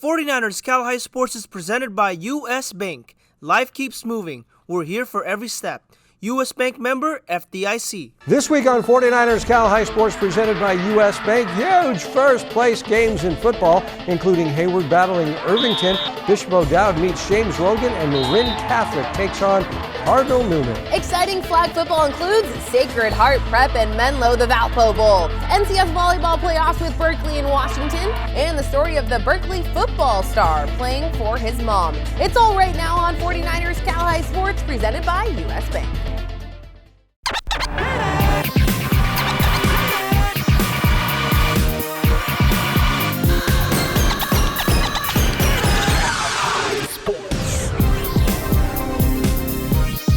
49ers Cal High Sports is presented by U.S. Bank. Life keeps moving. We're here for every step. U.S. Bank member, FDIC. This week on 49ers Cal High Sports presented by U.S. Bank, huge first-place games in football, including Hayward battling Irvington, Bishop O'Dowd meets James Logan, and Marin Catholic takes on Cardinal Newman. Exciting flag football includes Sacred Heart Prep and Menlo, the Valpo Bowl, NCS volleyball playoffs with Berkeley and Washington, and the story of the Berkeley football star playing for his mom. It's all right now on 49ers Cal High Sports presented by U.S. Bank.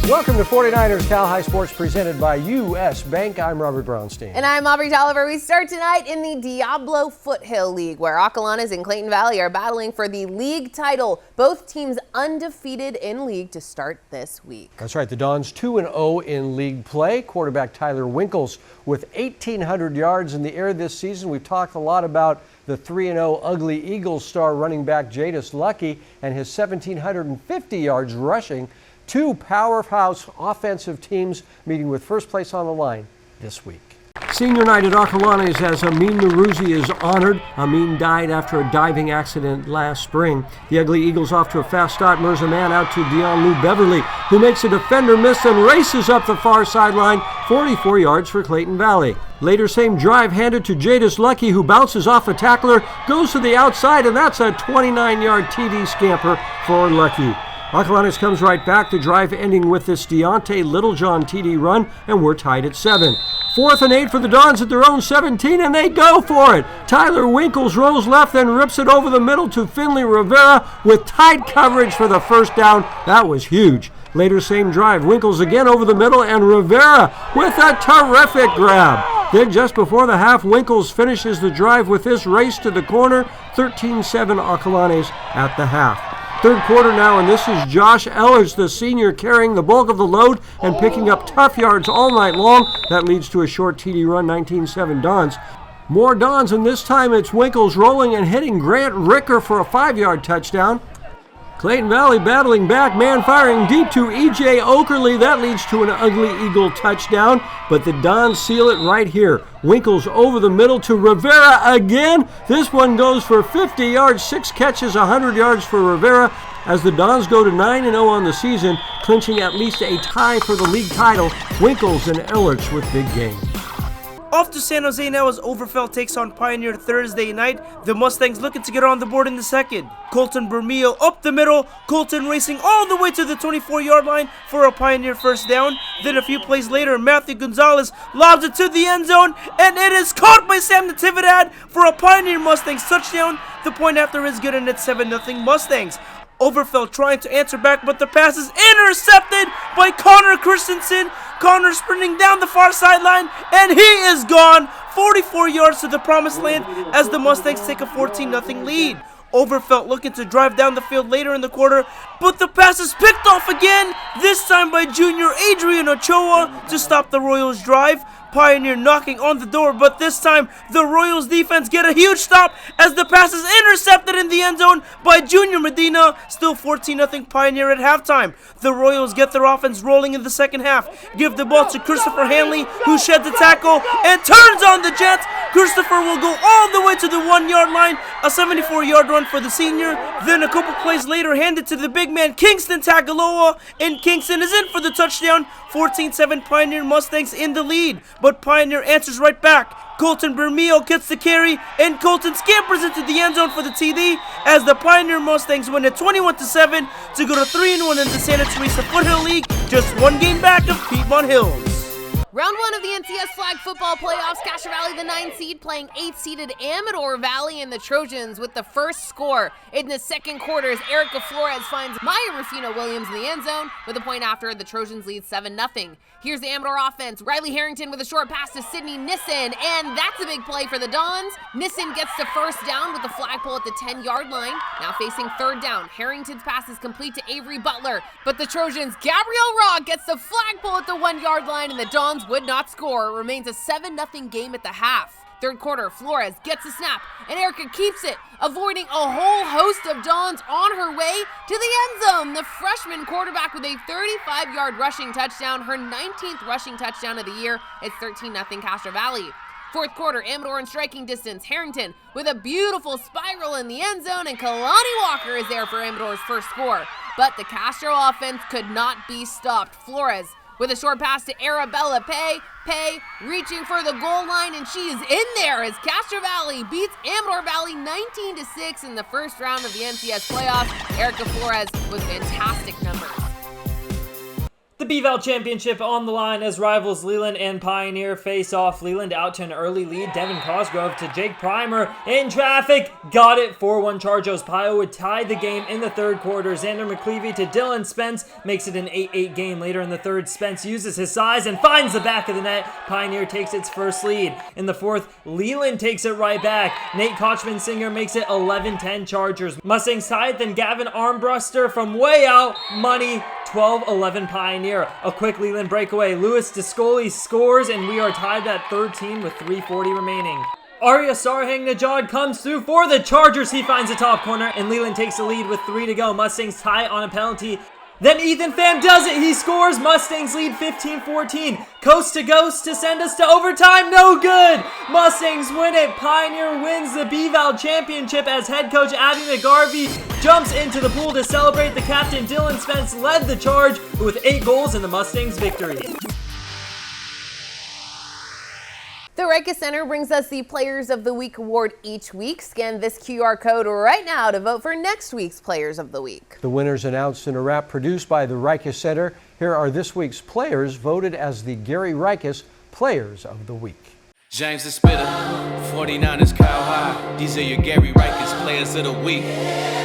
Welcome to 49ers Cal High Sports presented by U.S. Bank. I'm Robert Brownstein. And I'm Aubrey Tolliver. We start tonight in the Diablo Foothill League, where Acalanes and Clayton Valley are battling for the league title. Both teams undefeated in league to start this week. That's right. The Dons 2-0 in league play. Quarterback Tyler Winkles with 1,800 yards in the air this season. We've talked a lot about the 3-0 Ugly Eagles star running back Gatos Lucky and his 1,750 yards rushing. Two powerhouse offensive teams meeting with first place on the line this week. Senior night at Acalanes as Amin Narouzi is honored. Amin died after a diving accident last spring. The Ugly Eagles off to a fast start. Mirza man out to Dion Lou Beverly, who makes a defender miss and races up the far sideline, 44 yards for Clayton Valley. Later, same drive handed to Gatos Lucky, who bounces off a tackler, goes to the outside, and that's a 29-yard TD scamper for Lucky. Acalanes comes right back, the drive ending with this Deontay Littlejohn TD run, and we're tied at 7. 4th and 8 for the Dons at their own 17, and they go for it. Tyler Winkles rolls left, then rips it over the middle to Finley Rivera with tight coverage for the first down. That was huge. Later, same drive. Winkles again over the middle, and Rivera with a terrific grab. Then just before the half, Winkles finishes the drive with this race to the corner. 13-7 Acalanes at the half. Third quarter now, and this is Josh Ellers, the senior, carrying the bulk of the load and picking up tough yards all night long. That leads to a short TD run, 19-7 Dons. More Dons, and this time it's Winkles rolling and hitting Grant Ricker for a 5-yard touchdown. Clayton Valley battling back, man firing deep to E.J. Okerley. That leads to an Ugly Eagle touchdown, but the Dons seal it right here. Winkles over the middle to Rivera again. This one goes for 50 yards, 6 catches, 100 yards for Rivera, as the Dons go to 9-0 on the season, clinching at least a tie for the league title. Winkles and Ellerts with big games. Off to San Jose now as Overfelt takes on Pioneer Thursday night. The Mustangs looking to get on the board in the second. Colton Bermeo up the middle. Colton racing all the way to the 24-yard line for a Pioneer first down. Then a few plays later, Matthew Gonzalez lobs it to the end zone, and it is caught by Sam Natividad for a Pioneer Mustangs touchdown. The point after is good, and it's 7-0 Mustangs. Overfelt trying to answer back, but the pass is intercepted by Connor Christensen. Connor sprinting down the far sideline, and he is gone. 44 yards to the promised land as the Mustangs take a 14-0 lead. Overfelt looking to drive down the field later in the quarter, but the pass is picked off again, this time by junior Adrian Ochoa to stop the Royals' drive. Pioneer knocking on the door, but this time the Royals defense get a huge stop as the pass is intercepted in the end zone by Junior Medina. Still 14-0 Pioneer at halftime. The Royals get their offense rolling in the second half. Give the ball to Christopher Hanley, who sheds the tackle and turns on the Jets. Christopher will go all the way to the 1-yard line, a 74-yard run for the senior. Then a couple plays later, handed to the big man Kingston Tagaloa, and Kingston is in for the touchdown. 14-7 Pioneer Mustangs in the lead, but Pioneer answers right back. Colton Bermeo gets the carry, and Colton scampers into the end zone for the TD as the Pioneer Mustangs win at 21-7 to go to 3-1 in the Santa Teresa Foothill League, just one game back of Piedmont Hills. Round 1 of the NCS flag football playoffs, Castro Valley, the 9th seed, playing 8th-seeded Amador Valley, and the Trojans with the first score in the second quarter as Erica Flores finds Maya Rufino Williams in the end zone with a point after. The Trojans lead 7-0. Here's the Amador offense. Riley Harrington with a short pass to Sydney Nissen, and that's a big play for the Dons. Nissen gets the first down with the flagpole at the 10-yard line. Now facing third down. Harrington's pass is complete to Avery Butler, but the Trojans' Gabrielle Rock gets the flagpole at the 1-yard line, and the Dons would not score. It remains a 7-0 game at the half. Third quarter, Flores gets a snap, and Erica keeps it, avoiding a whole host of dons on her way to the end zone. The freshman quarterback with a 35-yard rushing touchdown, her 19th rushing touchdown of the year. It's 13-0 Castro Valley. Fourth quarter, Amador in striking distance. Harrington with a beautiful spiral in the end zone, and Kalani Walker is there for Amador's first score. But the Castro offense could not be stopped. Flores with a short pass to Arabella Pay reaching for the goal line, and she is in there as Castro Valley beats Amador Valley 19-6 in the first round of the NCS playoffs. Erica Flores with fantastic numbers. The BVAL Championship on the line as rivals Leland and Pioneer face off. Leland out to an early lead. Devin Cosgrove to Jake Primer in traffic. Got it, 4-1 Chargos. Pio would tie the game in the third quarter. Xander McClevey to Dylan Spence makes it an 8-8 game. Later in the third, Spence uses his size and finds the back of the net. Pioneer takes its first lead. In the fourth, Leland takes it right back. Nate Kochman-Singer makes it 11-10 Chargers. Mustangs tied, then Gavin Armbruster from way out. Money, 12-11 Pioneer. A quick Leland breakaway. Louis Discoli scores, and we are tied at 13 with 3:40 remaining. Arya Sarhang-Najad comes through for the Chargers. He finds the top corner, and Leland takes the lead with 3 to go. Mustangs tie on a penalty. Then Ethan Pham does it. He scores. Mustangs lead 15-14. Coast to ghost to send us to overtime. No good. Mustangs win it. Pioneer wins the BVAL championship as head coach Abby McGarvey jumps into the pool to celebrate. The captain Dylan Spence led the charge with 8 goals in the Mustangs' victory. The Rikes Center brings us the Players of the Week award each week. Scan this QR code right now to vote for next week's Players of the Week. The winners announced in a wrap produced by the Rikes Center. Here are this week's players voted as the Gary Rikes Players of the Week. James the Spitter, 49ers Kyle High. These are your Gary Rikes Players of the Week.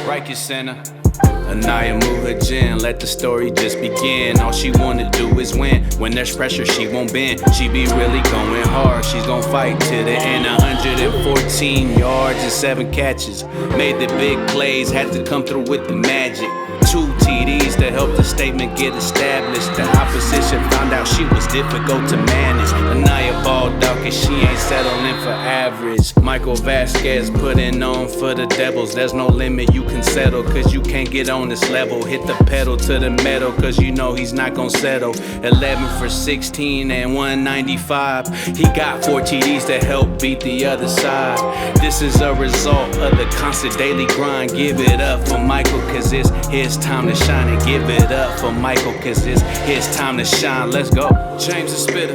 Rikes Center. Anaya Muhajan, let the story just begin. All she wanna do is win. When there's pressure, she won't bend. She be really going hard. She's gonna fight to the end. 114 yards and 7 catches. Made the big plays, had to come through with the magic. 2 TDs to help the statement get established. The opposition found out she was difficult to manage. Anaya balled out cause she ain't settling for average. Michael Vasquez putting on for the Devils. There's no limit you can settle cause you can't get on this level. Hit the pedal to the metal cause you know he's not gonna settle. 11 for 16 and 195. He got 4 TDs to help beat the other side. This is a result of the constant daily grind. Give it up for Michael cause it's his time to shine, and give it up for Michael cause it's his time to shine. Let's go. James the Spitter,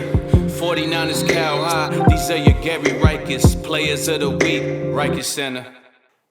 49ers Cal High. These are your Gary Rikes Players of the Week. Rikes Center.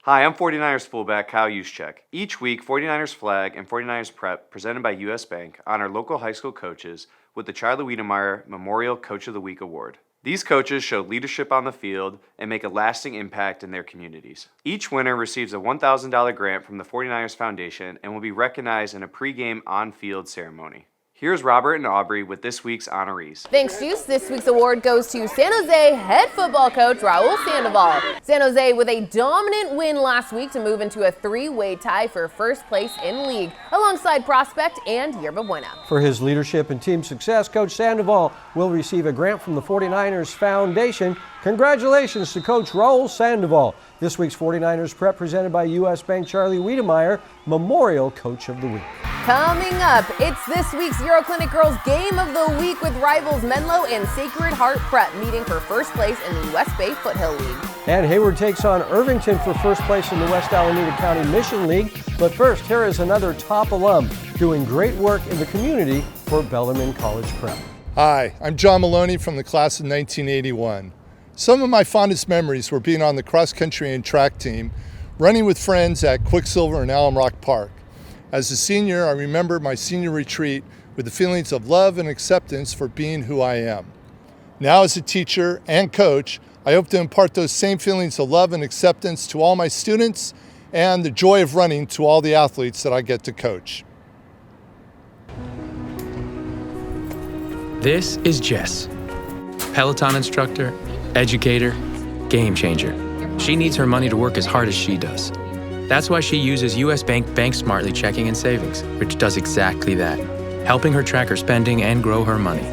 Hi, I'm 49ers fullback Kyle Juszczyk. Each week, 49ers Flag and 49ers Prep, presented by U.S. Bank, honor local high school coaches with the Charlie Wiedemeyer Memorial Coach of the Week Award. These coaches show leadership on the field and make a lasting impact in their communities. Each winner receives a $1,000 grant from the 49ers Foundation and will be recognized in a pregame on-field ceremony. Here's Robert and Aubrey with this week's honorees. Thanks, Juice. This week's award goes to San Jose head football coach Raul Sandoval. San Jose with a dominant win last week to move into a 3-way tie for first place in league, alongside Prospect and Yerba Buena. For his leadership and team success, Coach Sandoval will receive a grant from the 49ers Foundation. Congratulations to Coach Raul Sandoval. This week's 49ers Prep presented by U.S. Bank Charlie Wiedemeyer Memorial Coach of the Week. Coming up, it's this week's Euro Clinic Girls Game of the Week with rivals Menlo and Sacred Heart Prep meeting for first place in the West Bay Foothill League. And Hayward takes on Irvington for first place in the West Alameda County Mission League. But first, here is another top alum doing great work in the community for Bellarmine College Prep. Hi, I'm John Maloney from the class of 1981. Some of my fondest memories were being on the cross-country and track team, running with friends at Quicksilver and Alum Rock Park. As a senior, I remember my senior retreat with the feelings of love and acceptance for being who I am. Now as a teacher and coach, I hope to impart those same feelings of love and acceptance to all my students and the joy of running to all the athletes that I get to coach. This is Jess, Peloton instructor, educator, game changer. She needs her money to work as hard as she does. That's why she uses U.S. Bank Smartly Checking and Savings, which does exactly that, helping her track her spending and grow her money.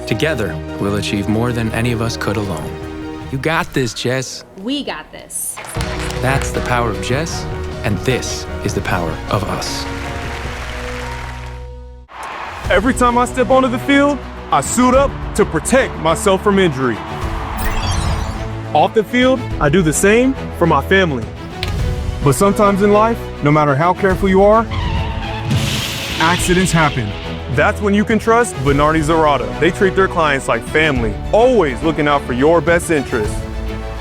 Together, we'll achieve more than any of us could alone. You got this, Jess. We got this. That's the power of Jess, and this is the power of us. Every time I step onto the field, I suit up to protect myself from injury. Off the field, I do the same for my family. But sometimes in life, no matter how careful you are, accidents happen. That's when you can trust Bernardi Zerata. They treat their clients like family, always looking out for your best interests.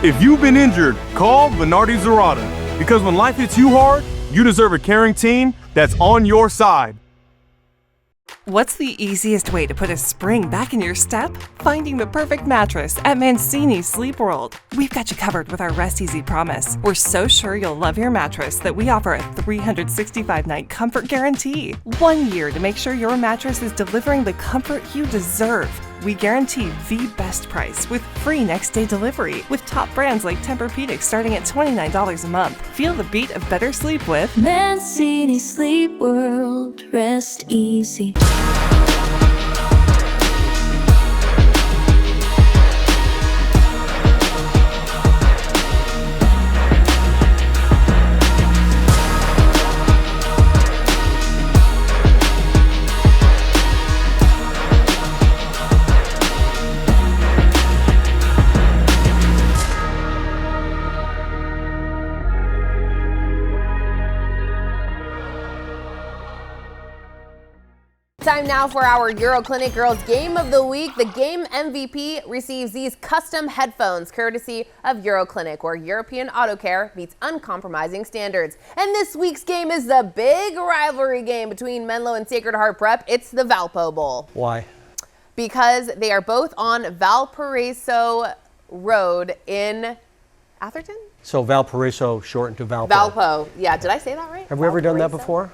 If you've been injured, call Bernardi Zerata, because when life hits you hard, you deserve a caring team that's on your side. What's the easiest way to put a spring back in your step? Finding the perfect mattress at Mancini Sleep World. We've got you covered with our Rest Easy promise. We're so sure you'll love your mattress that we offer a 365-night comfort guarantee. 1 year to make sure your mattress is delivering the comfort you deserve. We guarantee the best price with free next-day delivery with top brands like Tempur-Pedic starting at $29 a month. Feel the beat of better sleep with Mancini Sleep World. Rest easy. Time now for our Euro Clinic Girls Game of the Week. The game MVP receives these custom headphones courtesy of Euro Clinic, where European auto care meets uncompromising standards. And this week's game is the big rivalry game between Menlo and Sacred Heart Prep. It's the Valpo Bowl. Why? Because they are both on Valparaiso Road in Atherton? So Valparaiso shortened to Valpo. Valpo. Yeah, did I say that right? Have we ever done that Valparaiso? before?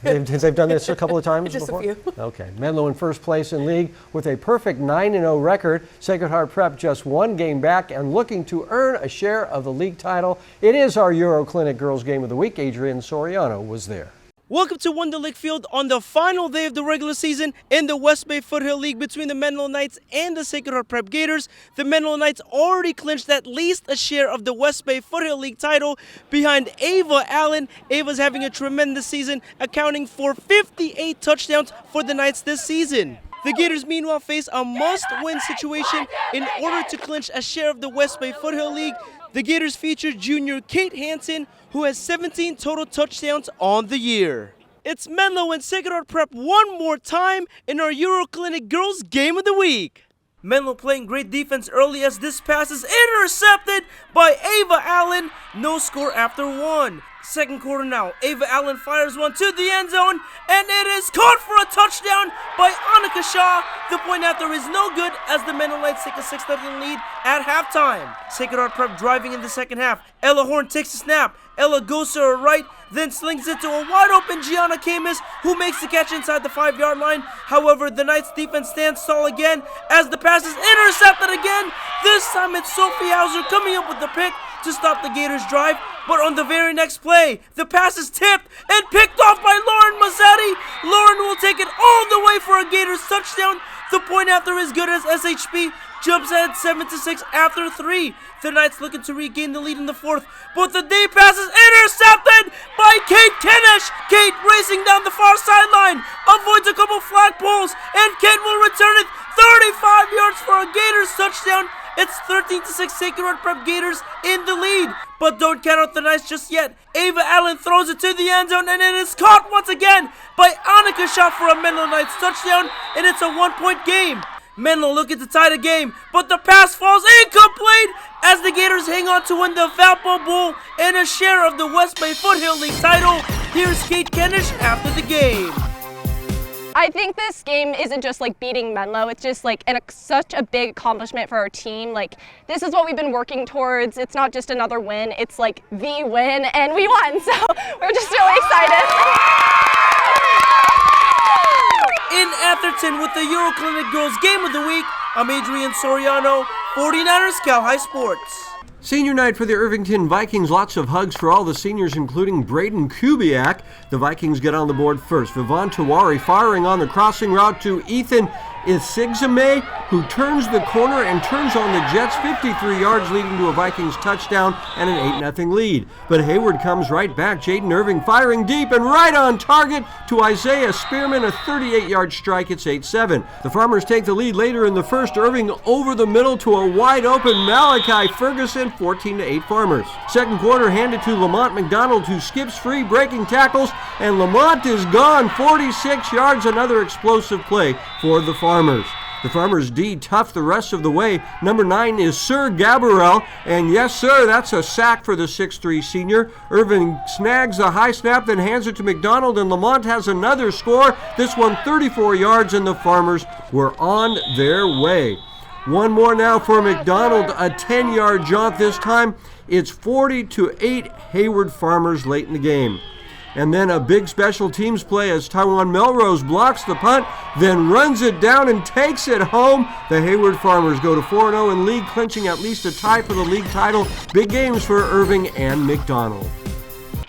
They've done this a couple of times Just before? a few. Okay. Menlo in first place in league with a perfect 9-0 record. Sacred Heart Prep just one game back and looking to earn a share of the league title. It is our Euro Clinic Girls Game of the Week. Adrian Soriano was there. Welcome to Wonder Lake Field on the final day of the regular season in the West Bay Foothill League between the Menlo Knights and the Sacred Heart Prep Gators. The Menlo Knights already clinched at least a share of the West Bay Foothill League title behind Ava Allen. Ava's having a tremendous season, accounting for 58 touchdowns for the Knights this season. The Gators, meanwhile, face a must-win situation in order to clinch a share of the West Bay Foothill League. The Gators feature junior Kate Hansen, who has 17 total touchdowns on the year. It's Menlo and Sacred Heart Prep one more time in our Euro Clinic Girls Game of the Week. Menlo playing great defense early as this pass is intercepted by Ava Allen. No score after one. Second quarter now, Ava Allen fires one to the end zone, and it is caught for a touchdown by Annika Shaw. The point after is no good as the Menlo Knights take a 6-0 lead at halftime. Sacred Heart Prep driving in the second half. Ella Horn takes a snap. Ella goes to her right, then slings it to a wide-open Gianna Camus, who makes the catch inside the 5-yard line. However, the Knights defense stands tall again as the pass is intercepted again. This time it's Sophie Hauser coming up with the pick to stop the Gators' drive. But on the very next play, the pass is tipped and picked off by Lauren Mazzetti. Lauren will take it all the way for a Gators touchdown. The point after is good as SHP jumps ahead 7-6 after 3. The Knights looking to regain the lead in the fourth, but the deep pass is intercepted by Kate Kennish. Kate racing down the far sideline, avoids a couple flagpoles, and Kate will return it 35 yards for a Gators touchdown. It's 13-6 Sacred Heart Prep Gators in the lead. But don't count out the Knights just yet. Ava Allen throws it to the end zone, and it is caught once again by Annika Shaw for a Menlo Knights touchdown, and it's a 1-point game. Menlo looking to tie the game, but the pass falls incomplete as the Gators hang on to win the Valpo Bowl and a share of the West Bay Foothill League title. Here's Kate Kennish after the game. I think this game isn't just like beating Menlo, it's just like such a big accomplishment for our team. Like, this is what we've been working towards. It's not just another win, it's like the win, and we won, so we're just really excited. In Atherton with the Euro Clinic Girls Game of the Week, I'm Adrian Soriano, 49ers Cal High Sports. Senior night for the Irvington Vikings. Lots of hugs for all the seniors, including Braden Kubiak. The Vikings get on the board first. Vivon Tawari firing on the crossing route to Ethan It's Sigzame who turns the corner and turns on the Jets 53 yards, leading to a Vikings touchdown and an 8-0 lead. But Hayward comes right back. Jaden Irving firing deep and right on target to Isaiah Spearman, a 38-yard strike. It's 8-7. The Farmers take the lead later in the first. Irving over the middle to a wide-open Malachi Ferguson, 14-8 Farmers. Second quarter handed to Lamont McDonald, who skips free, breaking tackles, and Lamont is gone, 46 yards, another explosive play for the Farmers. The Farmers D tough the rest of the way. Number 9 is Sir Gabriel, and yes, sir, that's a sack for the 6'3 senior. Irving snags a high snap, then hands it to McDonald, and Lamont has another score. This one 34 yards, and the Farmers were on their way. One more now for McDonald, a 10-yard jaunt this time. It's 40-8 Hayward Farmers late in the game. And then a big special teams play as Taiwan Melrose blocks the punt, then runs it down and takes it home. The Hayward Farmers go to 4-0 in league, clinching at least a tie for the league title. Big games for Irving and McDonald.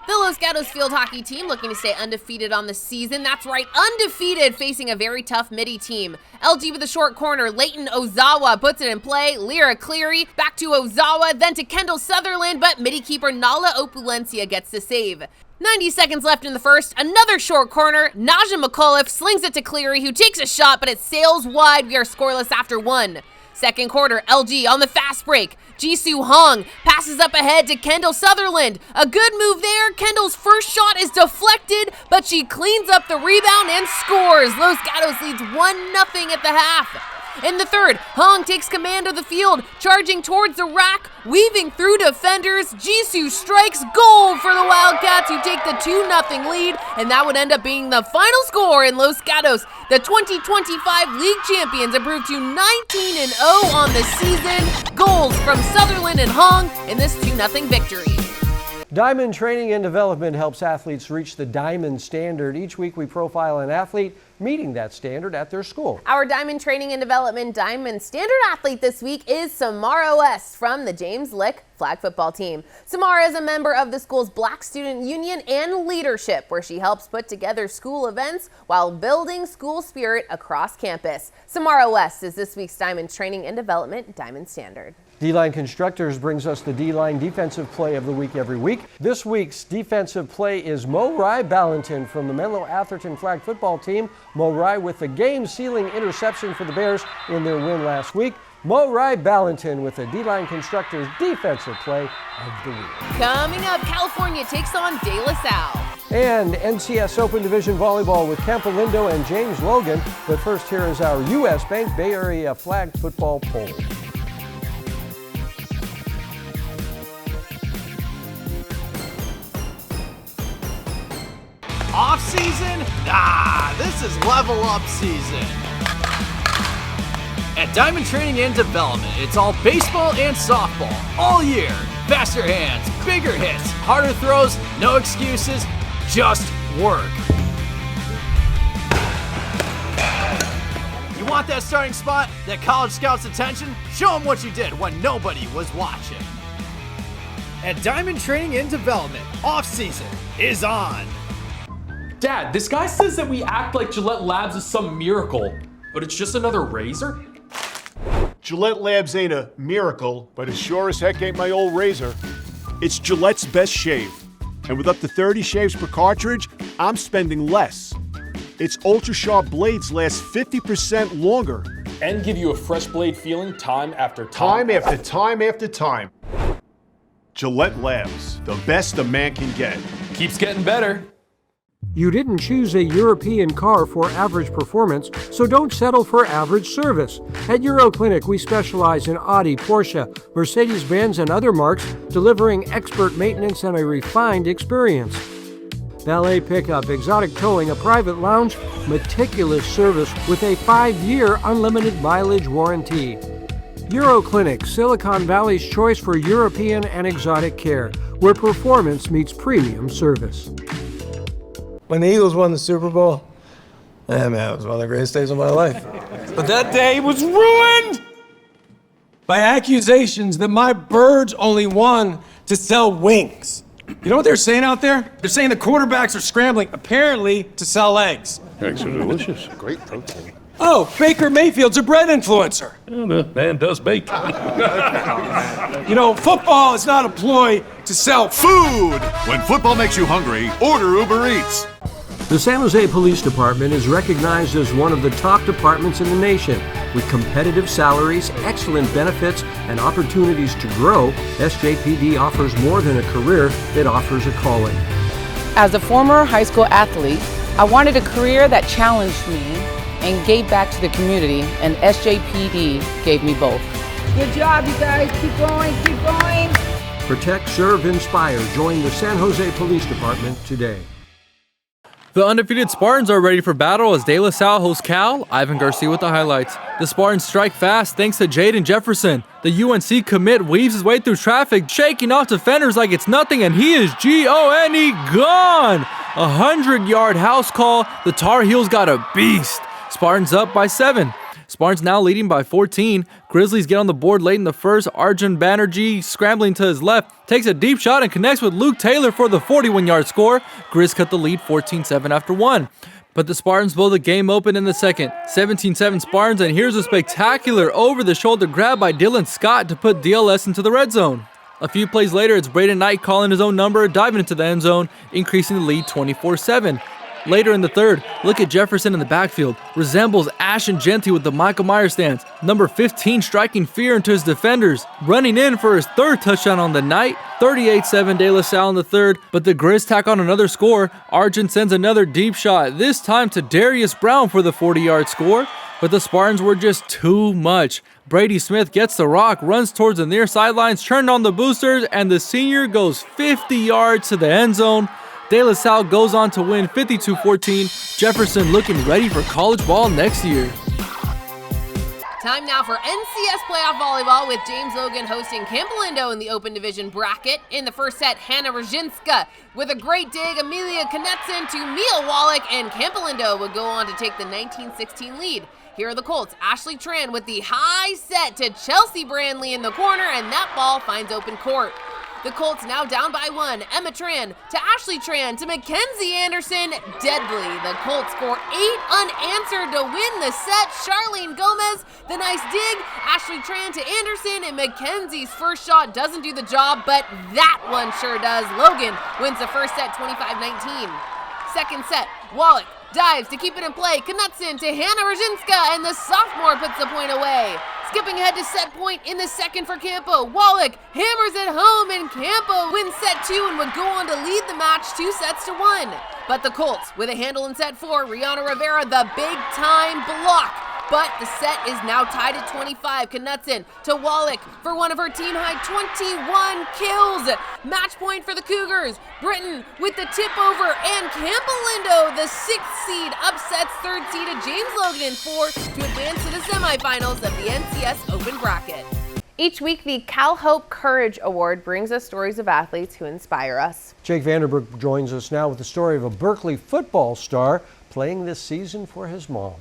The Los Gatos field hockey team looking to stay undefeated on the season. That's right, undefeated, facing a very tough midi team. LG with a short corner. Leighton Ozawa puts it in play. Lyra Cleary back to Ozawa, then to Kendall Sutherland, but midi keeper Nala Opulencia gets the save. 90 seconds left in the first. Another short corner. Naja McAuliffe slings it to Cleary, who takes a shot, but it sails wide. We are scoreless after one. Second quarter, LG on the fast break. Jisoo Hong passes up ahead to Kendall Sutherland. A good move there. Kendall's first shot is deflected, but she cleans up the rebound and scores. Los Gatos leads 1-0 at the half. In the third, Hong takes command of the field, charging towards the rack, weaving through defenders. Jisoo strikes goal for the Wildcats, who take the 2-0 lead, and that would end up being the final score in Los Gatos. The 2025 league champions improved to 19-0 on the season. Goals from Sutherland and Hong in this 2-0 victory. Diamond Training and Development helps athletes reach the Diamond Standard. Each week we profile an athlete meeting that standard at their school. Our Diamond Training and Development Diamond Standard athlete this week is Samara West from the James Lick flag football team. Samara is a member of the school's Black Student Union and Leadership, where she helps put together school events while building school spirit across campus. Samara West is this week's Diamond Training and Development Diamond Standard. D-Line Constructors brings us the D-Line defensive play of the week every week. This week's defensive play is Morai Ballantyne from the Menlo Atherton flag football team. Morai with the game-sealing interception for the Bears in their win last week. Morai Ballantyne with the D-Line Constructors defensive play of the week. Coming up, California takes on De La Salle. And NCS Open Division Volleyball with Campolindo and James Logan. But first, here is our U.S. Bank Bay Area flag football poll. Off season? Nah, this is level up season. At Diamond Training and Development, it's all baseball and softball all year. Faster hands, bigger hits, harder throws, no excuses, just work. You want that starting spot, that college scout's attention? Show them what you did when nobody was watching. At Diamond Training and Development, off season is on. Dad, this guy says that we act like Gillette Labs is some miracle, but it's just another razor? Gillette Labs ain't a miracle, but it sure as heck ain't my old razor. It's Gillette's best shave. And with up to 30 shaves per cartridge, I'm spending less. Its ultra-sharp blades last 50% longer. And give you a fresh blade feeling time after time. Time after time after time. Gillette Labs, the best a man can get. Keeps getting better. You didn't choose a European car for average performance, so don't settle for average service. At Euroclinic, we specialize in Audi, Porsche, Mercedes-Benz, and other marques, delivering expert maintenance and a refined experience. Valet pickup, exotic towing, a private lounge, meticulous service with a 5-year unlimited mileage warranty. Euroclinic, Silicon Valley's choice for European and exotic care, where performance meets premium service. When the Eagles won the Super Bowl, man, it was one of the greatest days of my life. But that day was ruined by accusations that my birds only won to sell wings. You know what they're saying out there? They're saying the quarterbacks are scrambling, apparently, to sell eggs. Eggs are delicious. Great protein. Oh, Baker Mayfield's a bread influencer. The man does bake. You know, football is not a ploy to sell food. When football makes you hungry, order Uber Eats. The San Jose Police Department is recognized as one of the top departments in the nation. With competitive salaries, excellent benefits, and opportunities to grow, SJPD offers more than a career, it offers a calling. As a former high school athlete, I wanted a career that challenged me and gave back to the community, and SJPD gave me both. Good job, you guys. Keep going, keep going. Protect, serve, inspire. Join the San Jose Police Department today. The undefeated Spartans are ready for battle as De La Salle hosts Cal. Ivan Garcia with the highlights. The Spartans strike fast thanks to Jaden Jefferson. The UNC commit weaves his way through traffic, shaking off defenders like it's nothing, and he is G-O-N-E gone! 100-yard house call. The Tar Heels got a beast. Spartans up by 7. Spartans now leading by 14. Grizzlies get on the board late in the first. Arjun Banerjee scrambling to his left, takes a deep shot and connects with Luke Taylor for the 41-yard score. Grizz cut the lead 14-7 after 1. But the Spartans blow the game open in the second. 17-7 Spartans, and here's a spectacular over-the-shoulder grab by Dylan Scott to put DLS into the red zone. A few plays later, it's Braden Knight calling his own number, diving into the end zone, increasing the lead 24-7. Later in the third, look at Jefferson in the backfield. Resembles Ashton Genty with the Michael Myers stance. Number 15 striking fear into his defenders. Running in for his third touchdown on the night. 38-7 De La Salle in the third, but the Grizz tack on another score. Arjun sends another deep shot, this time to Darius Brown for the 40-yard score. But the Spartans were just too much. Brady Smith gets the rock, runs towards the near sidelines, turned on the boosters, and the senior goes 50 yards to the end zone. De La Salle goes on to win 52-14. Jefferson looking ready for college ball next year. Time now for NCS playoff volleyball with James Logan hosting Campolindo in the open division bracket. In the first set, Hannah Rajinska with a great dig. Amelia Knutson to Mia Wallach, and Campolindo would go on to take the 19-16 lead. Here are the Colts. Ashley Tran with the high set to Chelsea Brandley in the corner, and that ball finds open court. The Colts now down by 1. Emma Tran to Ashley Tran to Mackenzie Anderson. Deadly. The Colts score 8 unanswered to win the set. Charlene Gomez, the nice dig. Ashley Tran to Anderson, and Mackenzie's first shot doesn't do the job, but that one sure does. Logan wins the first set 25-19. Second set, Wallach dives to keep it in play. Knutson to Hannah Rajinska, and the sophomore puts the point away. Skipping ahead to set point in the second for Campo. Wallach hammers it home, and Campo wins set 2 and would go on to lead the match 2-1. But the Colts with a handle in set 4. Rihanna Rivera, the big time block. But the set is now tied at 25. Knutson to Wallach for one of her team-high 21 kills. Match point for the Cougars. Britton with the tip over, and Campolindo, the 6th seed, upsets 3rd seeded James Logan in 4 to advance to the semifinals of the NCS Open Bracket. Each week, the Cal Hope Courage Award brings us stories of athletes who inspire us. Jake Vanderbrook joins us now with the story of a Berkeley football star playing this season for his mom.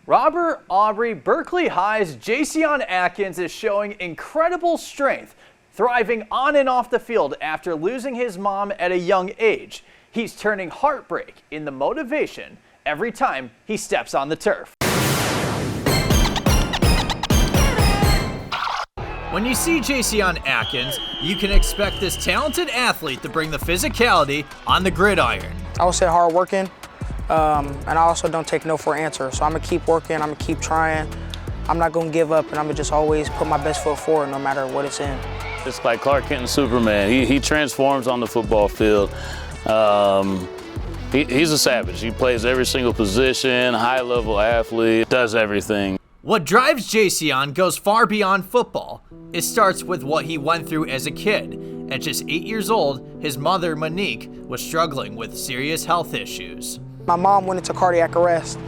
Robert Aubrey Berkeley High's Jason Atkins is showing incredible strength, thriving on and off the field after losing his mom at a young age. He's turning heartbreak into motivation every time he steps on the turf. When you see Jason Atkins, you can expect this talented athlete to bring the physicality on the gridiron. I would say hard working. And I also don't take no for an answer. So I'm gonna keep working, I'm gonna keep trying. I'm not gonna give up, and I'm gonna just always put my best foot forward no matter what it's in. It's like Clark Kent and Superman. He transforms on the football field. He's a savage. He plays every single position, high-level athlete, does everything. What drives Jason goes far beyond football. It starts with what he went through as a kid. At just 8 years old, his mother, Monique, was struggling with serious health issues. My mom went into cardiac arrest,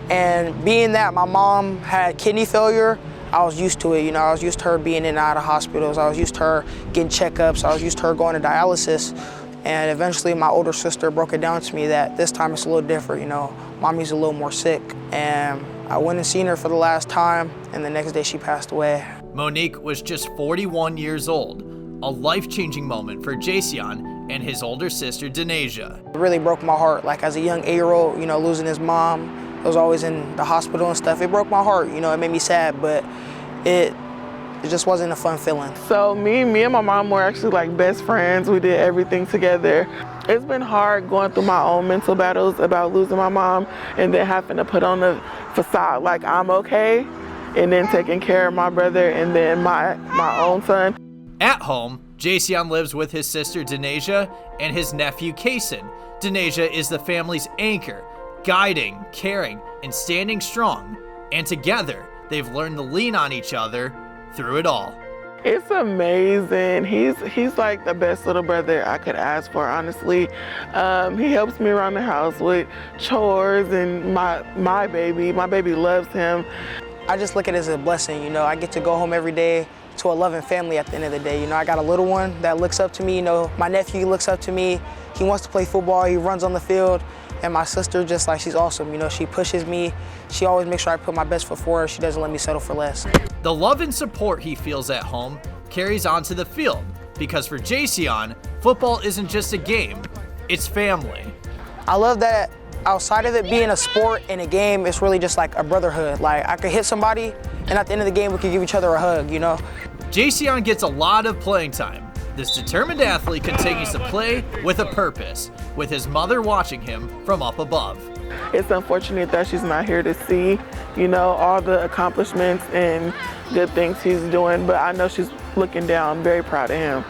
and being that my mom had kidney failure, I was used to it. You know, I was used to her being in and out of hospitals. I was used to her getting checkups. I was used to her going to dialysis. And eventually my older sister broke it down to me that this time it's a little different, you know. Mommy's a little more sick. And I went and seen her for the last time, and the next day she passed away. Monique was just 41 years old, a life-changing moment for Jason and his older sister, Denasia. It really broke my heart. Like as a young 8-year-old, you know, losing his mom, was always in the hospital and stuff. It broke my heart, you know, it made me sad, but it just wasn't a fun feeling. So me and my mom were actually like best friends. We did everything together. It's been hard going through my own mental battles about losing my mom and then having to put on the facade like I'm okay, and then taking care of my brother and then my own son. At home, Jason lives with his sister Denasia and his nephew Kason. Denasia is the family's anchor, guiding, caring, and standing strong. And together, they've learned to lean on each other through it all. It's amazing. He's like the best little brother I could ask for, honestly. He helps me around the house with chores, and my baby loves him. I just look at it as a blessing, you know. I get to go home every day to a loving family at the end of the day. You know, I got a little one that looks up to me, you know. My nephew looks up to me. He wants to play football, he runs on the field. And my sister, just like, she's awesome, you know. She pushes me. She always makes sure I put my best foot forward. She doesn't let me settle for less. The love and support he feels at home carries onto the field, because for Jason, football isn't just a game, it's family. I love that outside of it being a sport and a game, it's really just like a brotherhood. Like, I could hit somebody, and at the end of the game, we could give each other a hug, you know? Jason gets a lot of playing time. This determined athlete continues to play with a purpose, with his mother watching him from up above. It's unfortunate that she's not here to see, you know, all the accomplishments and good things he's doing, but I know she's looking down, very proud of him.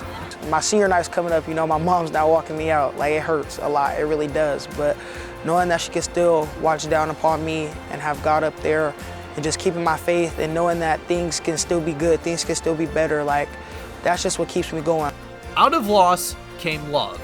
My senior night's coming up, you know, my mom's not walking me out. Like, it hurts a lot, it really does. But knowing that she can still watch down upon me and have God up there and just keeping my faith and knowing that things can still be good, things can still be better, like, that's just what keeps me going. Out of loss came love.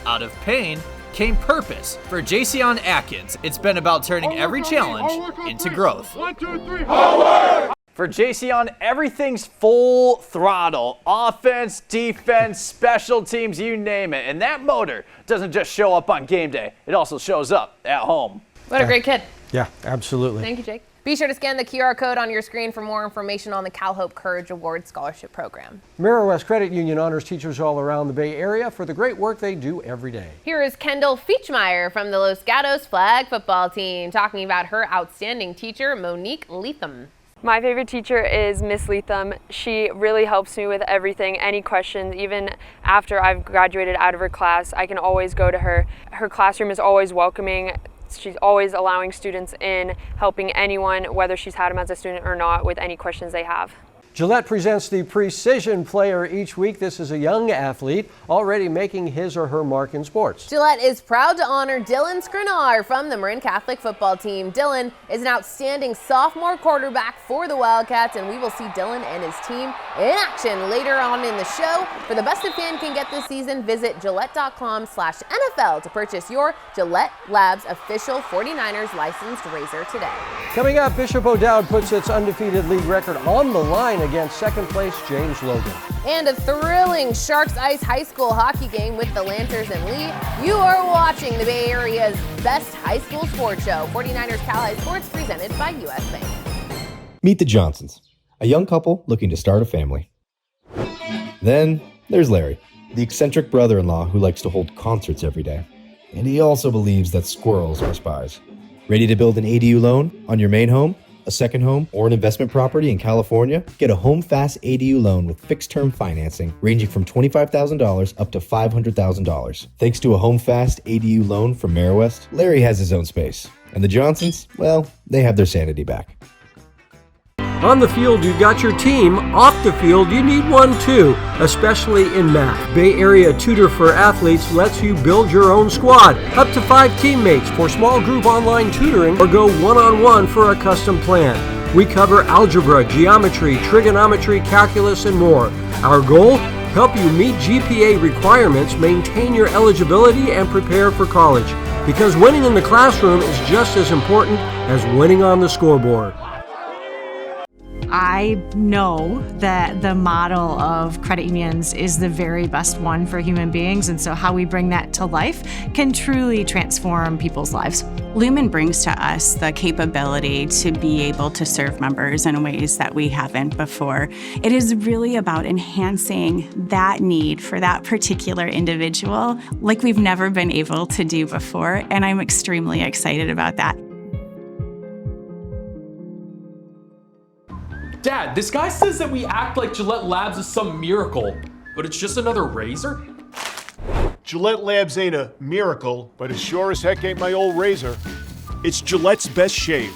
Out of pain came purpose. For Jason Atkins, it's been about turning every challenge into growth. 1, 2, 3, Howard! For Jason, everything's full throttle. Offense, defense, special teams, you name it. And that motor doesn't just show up on game day. It also shows up at home. What a great kid. Yeah, absolutely. Thank you, Jake. Be sure to scan the QR code on your screen for more information on the Cal Hope Courage Award Scholarship Program. Mirror West Credit Union honors teachers all around the Bay Area for the great work they do every day. Here is Kendall Feechmeyer from the Los Gatos flag football team talking about her outstanding teacher, Monique Leatham. My favorite teacher is Miss Leatham. She really helps me with everything, any questions. Even after I've graduated out of her class, I can always go to her. Her classroom is always welcoming. She's always allowing students in, helping anyone, whether she's had them as a student or not, with any questions they have. Gillette presents the Precision Player each week. This is a young athlete already making his or her mark in sports. Gillette is proud to honor Dylan Skrinar from the Marin Catholic football team. Dylan is an outstanding sophomore quarterback for the Wildcats, and we will see Dylan and his team in action later on in the show. For the best a fan can get this season, visit Gillette.com/NFL to purchase your Gillette Labs official 49ers licensed razor today. Coming up, Bishop O'Dowd puts its undefeated league record on the line against second place James Logan. And a thrilling Sharks Ice High School hockey game with the Lancers and Leigh. You are watching the Bay Area's best high school sports show, 49ers Cal High Sports, presented by US Bank. Meet the Johnsons, a young couple looking to start a family. Then there's Larry, the eccentric brother-in-law who likes to hold concerts every day. And he also believes that squirrels are spies. Ready to build an ADU loan on your main home, a second home, or an investment property in California? Get a Home Fast ADU loan with fixed-term financing ranging from $25,000 up to $500,000. Thanks to a Home Fast ADU loan from West, Larry has his own space. And the Johnsons, well, they have their sanity back. On the field, you've got your team. Off the field, you need one too, especially in math. Bay Area Tutor for Athletes lets you build your own squad, up to 5 teammates for small group online tutoring, or go one-on-one for a custom plan. We cover algebra, geometry, trigonometry, calculus, and more. Our goal? Help you meet GPA requirements, maintain your eligibility, and prepare for college. Because winning in the classroom is just as important as winning on the scoreboard. I know that the model of credit unions is the very best one for human beings, and so how we bring that to life can truly transform people's lives. Lumen brings to us the capability to be able to serve members in ways that we haven't before. It is really about enhancing that need for that particular individual like we've never been able to do before, and I'm extremely excited about that. Dad, this guy says that we act like Gillette Labs is some miracle, but it's just another razor? Gillette Labs ain't a miracle, but it sure as heck ain't my old razor. It's Gillette's best shave.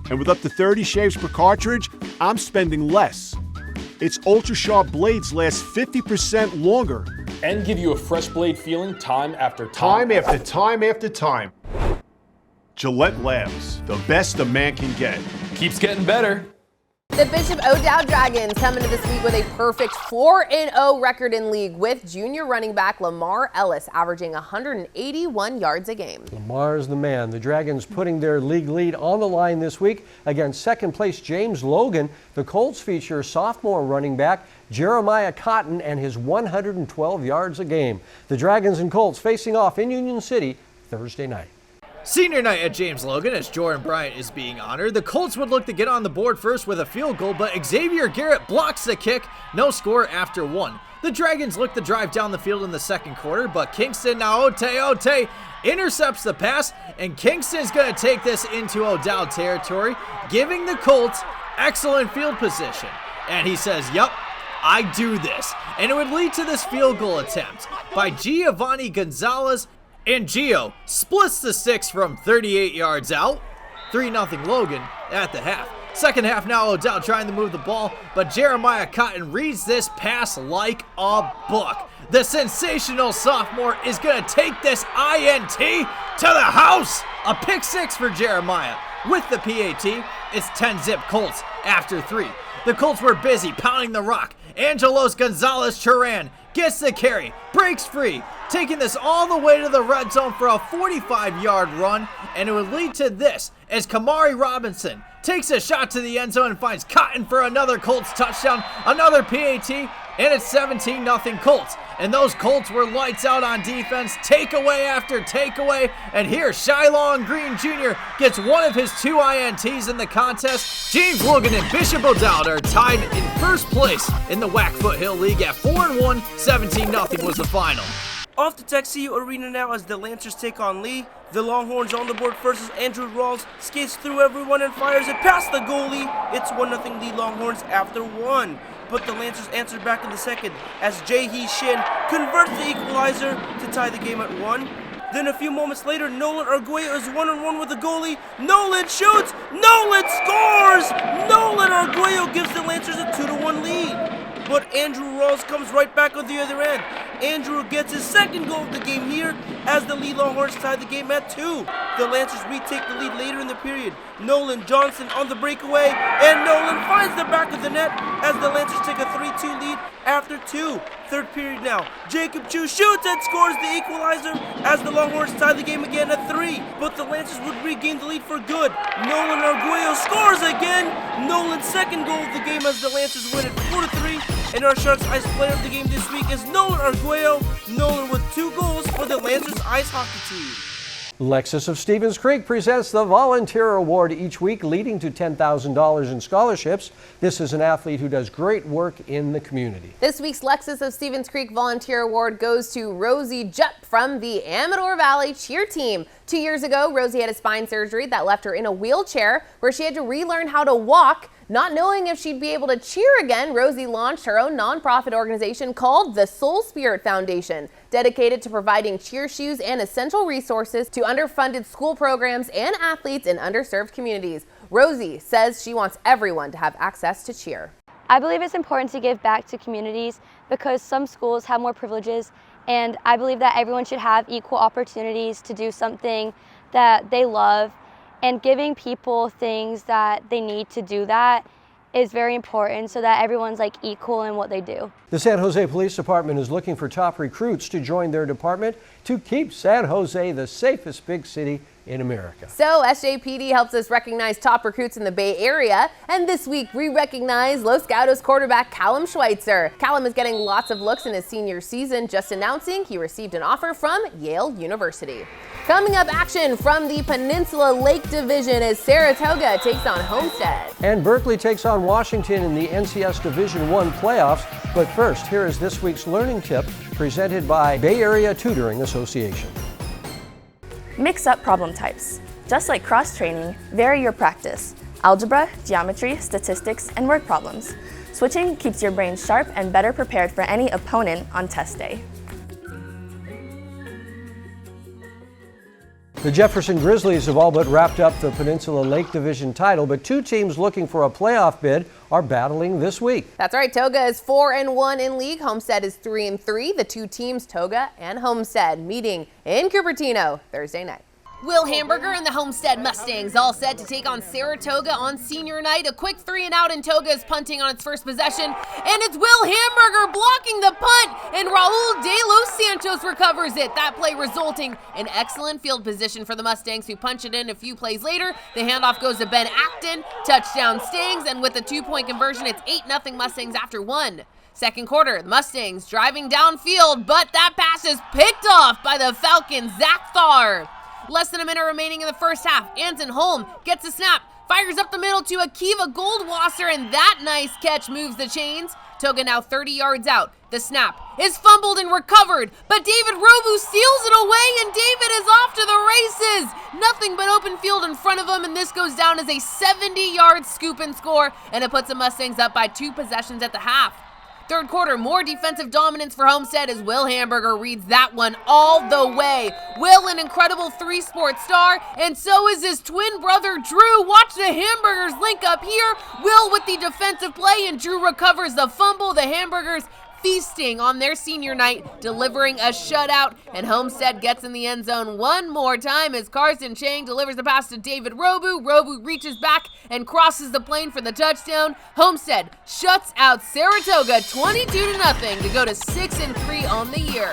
And with up to 30 shaves per cartridge, I'm spending less. Its ultra-sharp blades last 50% longer. And give you a fresh blade feeling time after time. Time after time after time. Gillette Labs, the best a man can get. Keeps getting better. The Bishop O'Dowd Dragons come into this week with a perfect 4-0 record in league with junior running back Lamar Ellis averaging 181 yards a game. Lamar's the man. The Dragons putting their league lead on the line this week against second place James Logan. The Colts feature sophomore running back Jeremiah Cotton and his 112 yards a game. The Dragons and Colts facing off in Union City Thursday night. Senior night at James Logan as Jordan Bryant is being honored. The Colts would look to get on the board first with a field goal, but Xavier Garrett blocks the kick. No score after one. The Dragons look to drive down the field in the second quarter, but Kingston Naote intercepts the pass, and Kingston's going to take this into O'Dowd territory, giving the Colts excellent field position. And he says, "Yup, I do this." And it would lead to this field goal attempt by Giovanni Gonzalez. And Gio splits the sticks from 38 yards out. 3-0 Logan at the half. Second half now, O'Dowd trying to move the ball, but Jeremiah Cotton reads this pass like a book. The sensational sophomore is going to take this INT to the house. A pick six for Jeremiah. With the PAT, it's 10-zip Colts after 3. The Colts were busy pounding the rock. Angelos Gonzalez-Turan gets the carry, breaks free, taking this all the way to the red zone for a 45-yard run, and it would lead to this as Kamari Robinson takes a shot to the end zone and finds Cotton for another Colts touchdown, another PAT, and it's 17-0 Colts. And those Colts were lights out on defense, takeaway after takeaway, and here Shylon Green Jr. gets one of his 2 INTs in the contest. James Logan and Bishop O'Dowd are tied in first place in the WAC Foothill League at 4-1, 17-0 was the final. Off to Texas Arena now as the Lancers take on Leigh. The Longhorns on the board first as Andrew Rawls skates through everyone and fires it past the goalie. It's 1-0 Leigh Longhorns after 1. But the Lancers answered back in the second as Jae-hee Shin converts the equalizer to tie the game at 1. Then a few moments later, Nolan Arguello is 1-on-1 with the goalie. Nolan shoots! Nolan scores! Nolan Arguello gives the Lancers a 2-1 lead. But Andrew Rawls comes right back on the other end. Andrew gets his second goal of the game here as the Leigh Longhorns tie the game at 2. The Lancers retake the lead later in the period. Nolan Johnson on the breakaway, and Nolan finds the back of the net as the Lancers take a 3-2 lead after 2. Third period now. Jacob Chu shoots and scores the equalizer as the Longhorns tie the game again at 3. But the Lancers would regain the lead for good. Nolan Arguello scores again. Nolan's second goal of the game as the Lancers win it 4-3. And our Sharks Ice player of the game this week is Nolan Arguello. Nolan with 2 goals for the Lancers Ice hockey team. Lexus of Stevens Creek presents the Volunteer Award each week, leading to $10,000 in scholarships. This is an athlete who does great work in the community. This week's Lexus of Stevens Creek Volunteer Award goes to Rosie Jupp from the Amador Valley cheer team. 2 years ago, Rosie had a spine surgery that left her in a wheelchair where she had to relearn how to walk. Not knowing if she'd be able to cheer again, Rosie launched her own nonprofit organization called the Soul Spirit Foundation, dedicated to providing cheer shoes and essential resources to underfunded school programs and athletes in underserved communities. Rosie says she wants everyone to have access to cheer. I believe it's important to give back to communities because some schools have more privileges, and I believe that everyone should have equal opportunities to do something that they love. And giving people things that they need to do that is very important so that everyone's like equal in what they do. The San Jose Police Department is looking for top recruits to join their department to keep San Jose the safest big city in America. So SJPD helps us recognize top recruits in the Bay Area, and this week we recognize Los Gatos quarterback Callum Schweitzer. Callum is getting lots of looks in his senior season, just announcing he received an offer from Yale University. Coming up, action from the Peninsula Lake Division as Saratoga takes on Homestead. And Berkeley takes on Washington in the NCS Division I playoffs. But first, here is this week's learning tip presented by Bay Area Tutoring Association. Mix up problem types. Just like cross-training, vary your practice. algebra, geometry, statistics, and work problems. Switching keeps your brain sharp and better prepared for any opponent on test day. The Jefferson Grizzlies have all but wrapped up the Peninsula Lake Division title, but two teams looking for a playoff bid are battling this week. That's right, Toga is 4-1 in league. Homestead is 3-3. The two teams, Toga and Homestead, meeting in Cupertino Thursday night. Will Hamburger and the Homestead Mustangs all set to take on Saratoga on senior night. A quick 3-and-out, and Toga is punting on its first possession. And it's Will Hamburger blocking the punt, and Raul De Los Santos recovers it. That play resulting in excellent field position for the Mustangs, who punch it in a few plays later. The handoff goes to Ben Acton. Touchdown Stangs, and with a 2-point conversion, it's 8-0 Mustangs after one. Second quarter, the Mustangs driving downfield, but that pass is picked off by the Falcons' Zach Tharr. Less than a minute remaining in the first half. Anton Holm gets a snap, fires up the middle to Akiva Goldwasser, and that nice catch moves the chains. Toga now 30 yards out. The snap is fumbled and recovered, but David Robu steals it away, and David is off to the races. Nothing but open field in front of him, and this goes down as a 70-yard scoop and score, and it puts the Mustangs up by 2 possessions at the half. Third quarter, more defensive dominance for Homestead as Will Hamburger reads that one all the way. Will, an incredible 3-sport star, and so is his twin brother, Drew. Watch the Hamburgers link up here. Will with the defensive play, and Drew recovers the fumble. The Hamburgers feasting on their senior night, delivering a shutout, and Homestead gets in the end zone one more time as Carson Chang delivers the pass to David Robu. Robu reaches back and crosses the plane for the touchdown. Homestead shuts out Saratoga 22-0 to go to 6-3 on the year.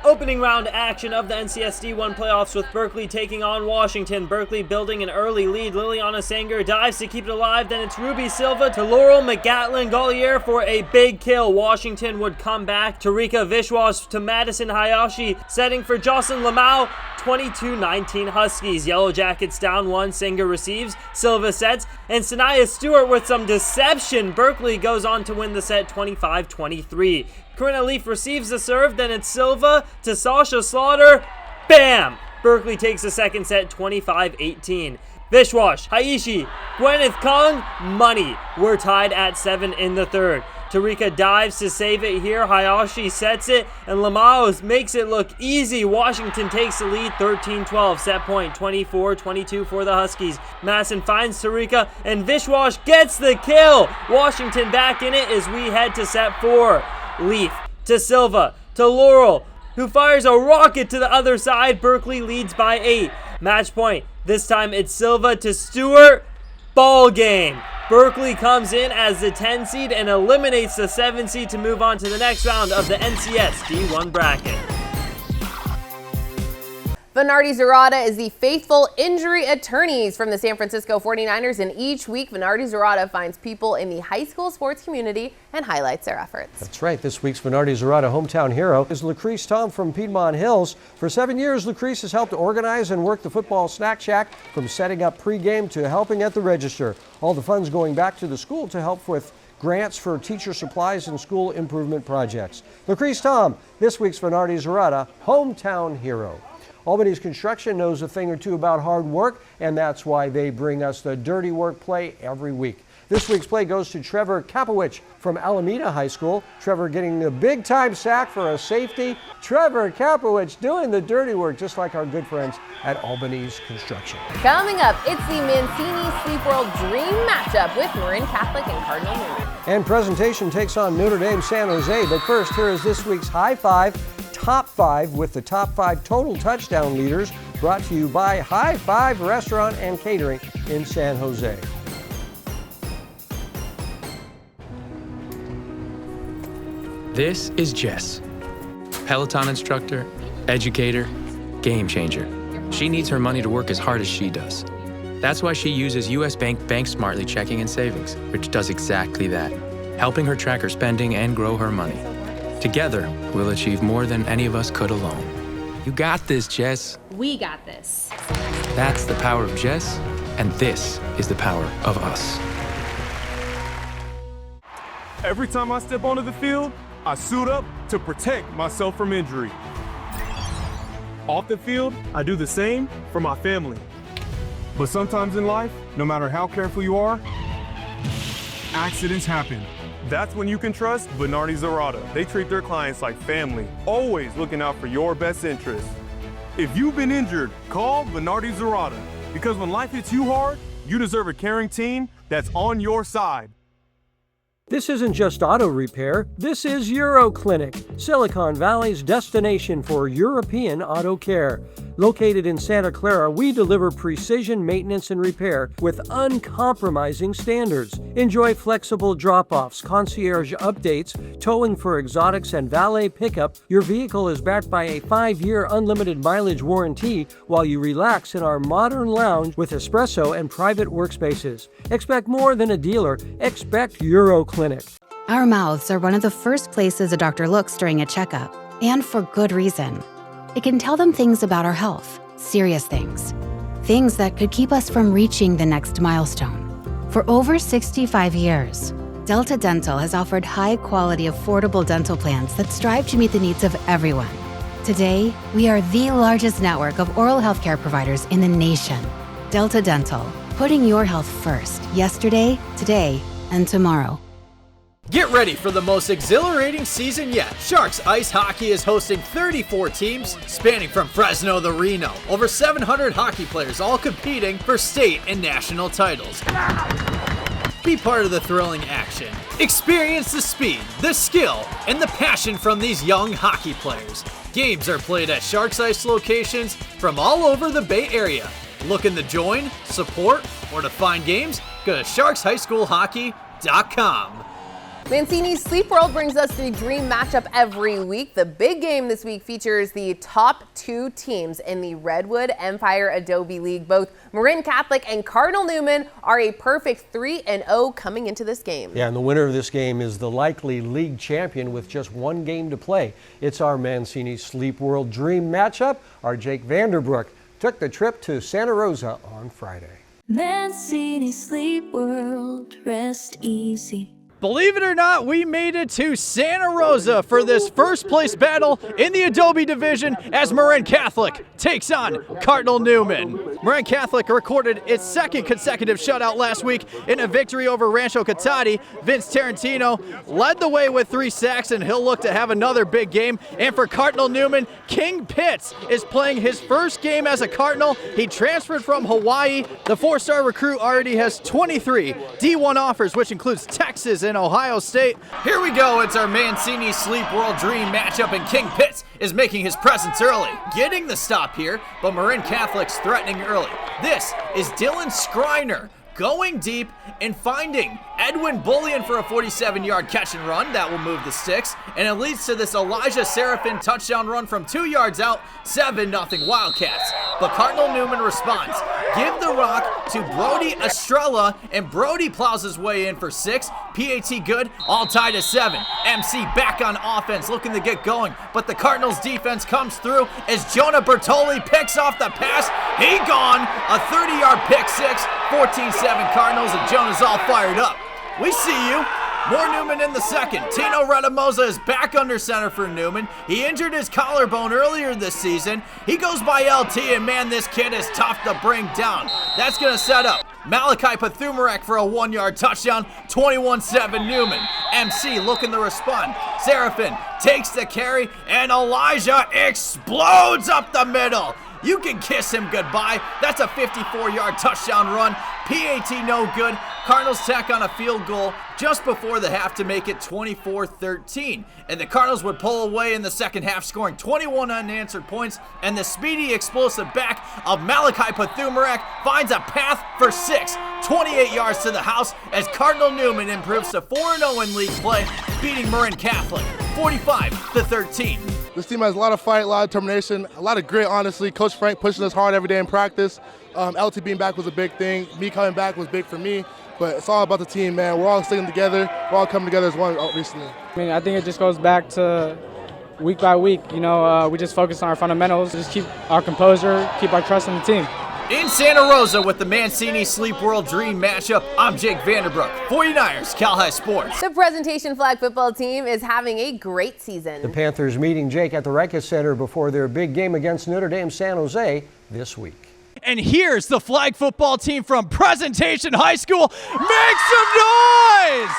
Opening round action of the NCS D1 playoffs with Berkeley taking on Washington. Berkeley building an early lead. Liliana Sanger dives to keep it alive. Then it's Ruby Silva to Laurel McGatlin Gollier for a big kill. Washington would come back. Tarika Vishwas to Madison Hayashi, setting for Jocelyn Lamau. 22-19 Huskies. Yellow Jackets down 1. Sanger receives. Silva sets. And Sanaya Stewart with some deception. Berkeley goes on to win the set 25-23. Corinna Leaf receives the serve, then it's Silva to Sasha Slaughter. Bam! Berkeley takes the second set 25-18. Vishwash, Haishi, Gwyneth Kong, money. We're tied at 7 in the third. Tarika dives to save it here. Hayashi sets it, and Lamaos makes it look easy. Washington takes the lead 13-12. Set point 24-22 for the Huskies. Masson finds Tarika, and Vishwash gets the kill. Washington back in it as we head to set 4. Leaf to Silva to Laurel, who fires a rocket to the other side. Berkeley leads by 8. Match point. This time it's Silva to Stewart. Ball game. Berkeley comes in as the 10 seed and eliminates the 7 seed to move on to the next round of the NCS D1 bracket. Venardi Zurada is the faithful injury attorneys from the San Francisco 49ers, and each week Venardi Zurada finds people in the high school sports community and highlights their efforts. That's right. This week's Venardi Zurada hometown hero is Lucrease Tom from Piedmont Hills. For 7 years, Lucrease has helped organize and work the football snack shack, from setting up pregame to helping at the register. All the funds going back to the school to help with grants for teacher supplies and school improvement projects. Lucrease Tom, this week's Venardi Zurada hometown hero. Albany's Construction knows a thing or two about hard work, and that's why they bring us the Dirty Work Play every week. This week's play goes to Trevor Kapowicz from Alameda High School. Trevor getting the big-time sack for a safety. Trevor Kapowicz doing the dirty work, just like our good friends at Albany's Construction. Coming up, it's the Mancini Sleep World Dream matchup with Marin Catholic and Cardinal Newman. And presentation takes on Notre Dame San Jose. But first, here is this week's High Five Top 5 with the top 5 total touchdown leaders, brought to you by High Five Restaurant and Catering in San Jose. This is Jess, Peloton instructor, educator, game changer. She needs her money to work as hard as she does. That's why she uses U.S. Bank Smartly checking and savings, which does exactly that, helping her track her spending and grow her money. Together, we'll achieve more than any of us could alone. You got this, Jess. We got this. That's the power of Jess, and this is the power of us. Every time I step onto the field, I suit up to protect myself from injury. Off the field, I do the same for my family. But sometimes in life, no matter how careful you are, accidents happen. That's when you can trust Bernardi Zerata. They treat their clients like family, always looking out for your best interests. If you've been injured, call Bernardi Zerata, because when life hits you hard, you deserve a caring team that's on your side. This isn't just auto repair, this is Euro Clinic, Silicon Valley's destination for European auto care. Located in Santa Clara, we deliver precision maintenance and repair with uncompromising standards. Enjoy flexible drop-offs, concierge updates, towing for exotics, and valet pickup. Your vehicle is backed by a 5-year unlimited mileage warranty while you relax in our modern lounge with espresso and private workspaces. Expect more than a dealer. Expect Euro Clinic. Our mouths are one of the first places a doctor looks during a checkup, and for good reason. It can tell them things about our health, serious things that could keep us from reaching the next milestone. For over 65 years, Delta Dental has offered high-quality, affordable dental plans that strive to meet the needs of everyone. Today, we are the largest network of oral health care providers in the nation. Delta Dental, putting your health first, yesterday, today, and tomorrow. Get ready for the most exhilarating season yet. Sharks Ice Hockey is hosting 34 teams spanning from Fresno to Reno. Over 700 hockey players all competing for state and national titles. Be part of the thrilling action. Experience the speed, the skill, and the passion from these young hockey players. Games are played at Sharks Ice locations from all over the Bay Area. Looking to join, support, or to find games? Go to sharkshighschoolhockey.com. Mancini's Sleep World brings us the dream matchup every week. The big game this week features the top 2 teams in the Redwood Empire Adobe League. Both Marin Catholic and Cardinal Newman are a perfect 3-0 coming into this game. Yeah, and the winner of this game is the likely league champion with just 1 game to play. It's our Mancini Sleep World dream matchup. Our Jake Vanderbrook took the trip to Santa Rosa on Friday. Mancini Sleep World, rest easy. Believe it or not, we made it to Santa Rosa for this first place battle in the Adobe division as Marin Catholic takes on Cardinal Newman. Marin Catholic recorded its 2nd consecutive shutout last week in a victory over Rancho Cotati. Vince Tarantino led the way with 3 sacks, and he'll look to have another big game. And for Cardinal Newman, King Pitts is playing his first game as a Cardinal. He transferred from Hawaii. The 4-star recruit already has 23 D1 offers, which includes Texas and Ohio State. Here we go. It's our Mancini Sleep World dream matchup, and King Pitts is making his presence early, getting the stop here, but Marin Catholic's threatening early. This is Dylan Skriner going deep and finding Edwin Bullion for a 47-yard catch and run. That will move the sticks, and it leads to this Elijah Seraphin touchdown run from 2 yards out, 7-0 Wildcats. But Cardinal Newman responds. Give the rock to Brody Estrella, and Brody plows his way in for 6. PAT good, all tied at 7. MC back on offense, looking to get going, but the Cardinals defense comes through as Jonah Bertoli picks off the pass. He gone, a 30-yard pick 6, 14-7 Cardinals, and Jonah's all fired up. We see you. More Newman in the second. Tino Retamosa is back under center for Newman. He injured his collarbone earlier this season. He goes by LT, and man, this kid is tough to bring down. That's going to set up Malachi Pathumarek for a 1-yard touchdown, 21-7 Newman. MC looking to respond. Seraphin takes the carry, and Elijah explodes up the middle. You can kiss him goodbye. That's a 54-yard touchdown run. PAT no good. Cardinals tack on a field goal just before the half to make it 24-13. And the Cardinals would pull away in the second half, scoring 21 unanswered points. And the speedy, explosive back of Malachi Pathumarek finds a path for 6. 28 yards to the house as Cardinal Newman improves to 4-0 in league play, beating Marin Catholic 45-13. This team has a lot of fight, a lot of determination, a lot of grit, honestly. Coach Frank pushing us hard every day in practice. LT being back was a big thing. Me coming back was big for me. But it's all about the team, man. We're all sticking together. We're all coming together as one recently. I mean, I think it just goes back to week by week. You know, we just focus on our fundamentals, just keep our composure, keep our trust in the team. In Santa Rosa with the Mancini Sleep World Dream matchup, I'm Jake Vanderbrook, 49ers Cal High Sports. The Presentation Flag football team is having a great season. The Panthers meeting Jake at the Ricketts Center before their big game against Notre Dame San Jose this week. And here's the flag football team from Presentation High School. Make some noise!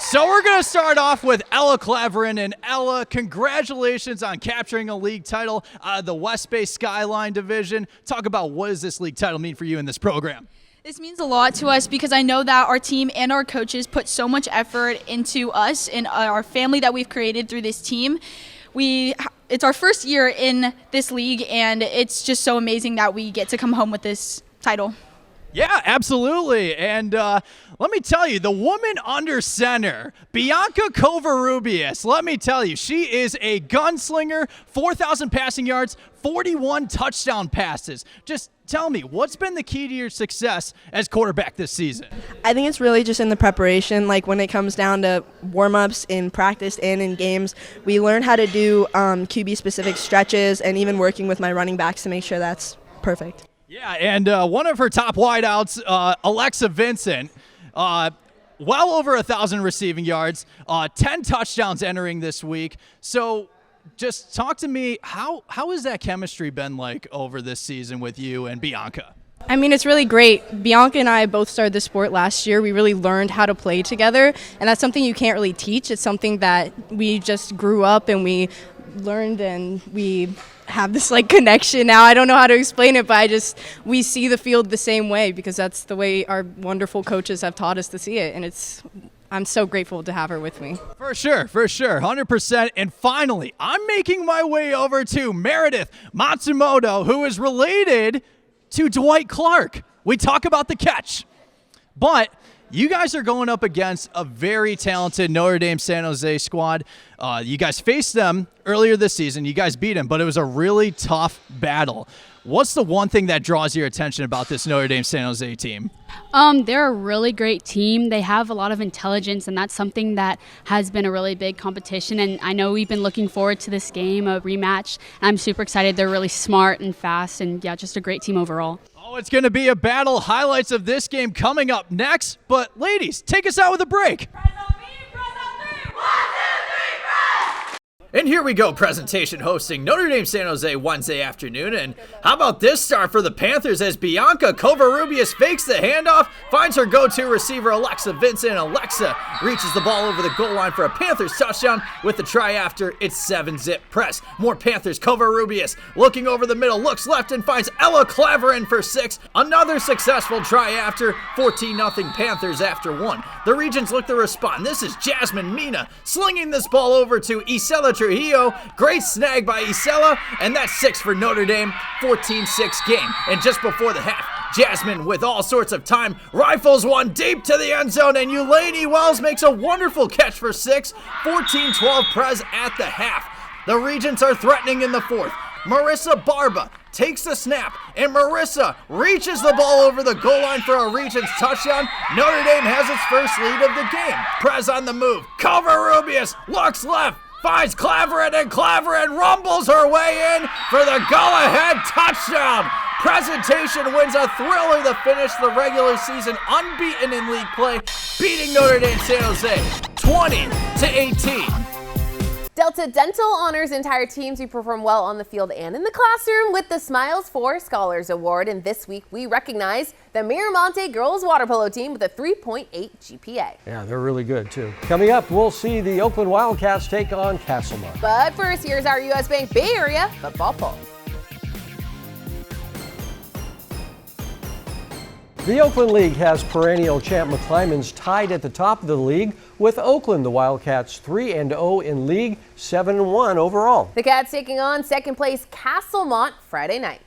So we're going to start off with Ella Claverin. And Ella, congratulations on capturing a league title out of the West Bay Skyline Division. Talk about what does this league title mean for you in this program? This means a lot to us because I know that our team and our coaches put so much effort into us and our family that we've created through this team. It's our first year in this league, and it's just so amazing that we get to come home with this title. Yeah, absolutely. And let me tell you, the woman under center, Bianca Covarrubias, let me tell you, she is a gunslinger, 4,000 passing yards, 41 touchdown passes. Just tell me, what's been the key to your success as quarterback this season? I think it's really just in the preparation. Like when it comes down to warm-ups in practice and in games, we learn how to do QB-specific stretches and even working with my running backs to make sure that's perfect. Yeah, and one of her top wideouts, Alexa Vincent, well over 1,000 receiving yards, 10 touchdowns entering this week. So just talk to me, how has that chemistry been like over this season with you and Bianca? I mean, it's really great. Bianca and I both started the sport last year. We really learned how to play together, and that's something you can't really teach. It's something that we just grew up and we learned, and we have this like connection now. I don't know how to explain it, but we see the field the same way because that's the way our wonderful coaches have taught us to see it, and I'm so grateful to have her with me. For sure, 100%. And finally, I'm making my way over to Meredith Matsumoto, who is related to Dwight Clark. We talk about the catch, but you guys are going up against a very talented Notre Dame San Jose squad. You guys faced them earlier this season. You guys beat them, but it was a really tough battle. What's the one thing that draws your attention about this Notre Dame San Jose team? They're a really great team. They have a lot of intelligence, and that's something that has been a really big competition. And I know we've been looking forward to this game, a rematch. I'm super excited. They're really smart and fast, and yeah, just a great team overall. Oh, it's going to be a battle. Highlights of this game coming up next. But ladies, take us out with a break. And here we go, presentation hosting Notre Dame San Jose Wednesday afternoon. And how about this start for the Panthers as Bianca Covarrubias fakes the handoff, finds her go-to receiver Alexa Vincent. Alexa reaches the ball over the goal line for a Panthers touchdown with the try after its 7-zip press. More Panthers. Covarrubias looking over the middle, looks left and finds Ella Claverin for 6. Another successful try after, 14-0 Panthers after 1. The Regents look to respond. This is Jasmine Mina slinging this ball over to Isela Trujillo. Great snag by Isela, and that's 6 for Notre Dame, 14-6 game. And just before the half, Jasmine, with all sorts of time, rifles one deep to the end zone, and Eulalie Wells makes a wonderful catch for 6, 14-12 Prez at the half. The Regents are threatening in the fourth. Marissa Barba takes the snap, and Marissa reaches the ball over the goal line for a Regents touchdown. Notre Dame has its first lead of the game. Prez on the move. Covarrubias looks left, finds Claverin, and Claverin rumbles her way in for the go-ahead touchdown. Presentation wins a thriller to finish the regular season unbeaten in league play, beating Notre Dame San Jose 20-18. Delta Dental honors entire teams who perform well on the field and in the classroom with the Smiles for Scholars Award. And this week we recognize the Miramonte girls water polo team with a 3.8 GPA. Yeah, they're really good too. Coming up, we'll see the Oakland Wildcats take on Castlemont. But first, here's our U.S. Bank Bay Area football poll. The Oakland League has perennial champ McClymonds tied at the top of the league with Oakland. The Wildcats 3-0 in league, 7-1 overall. The Cats taking on second place Castlemont Friday night.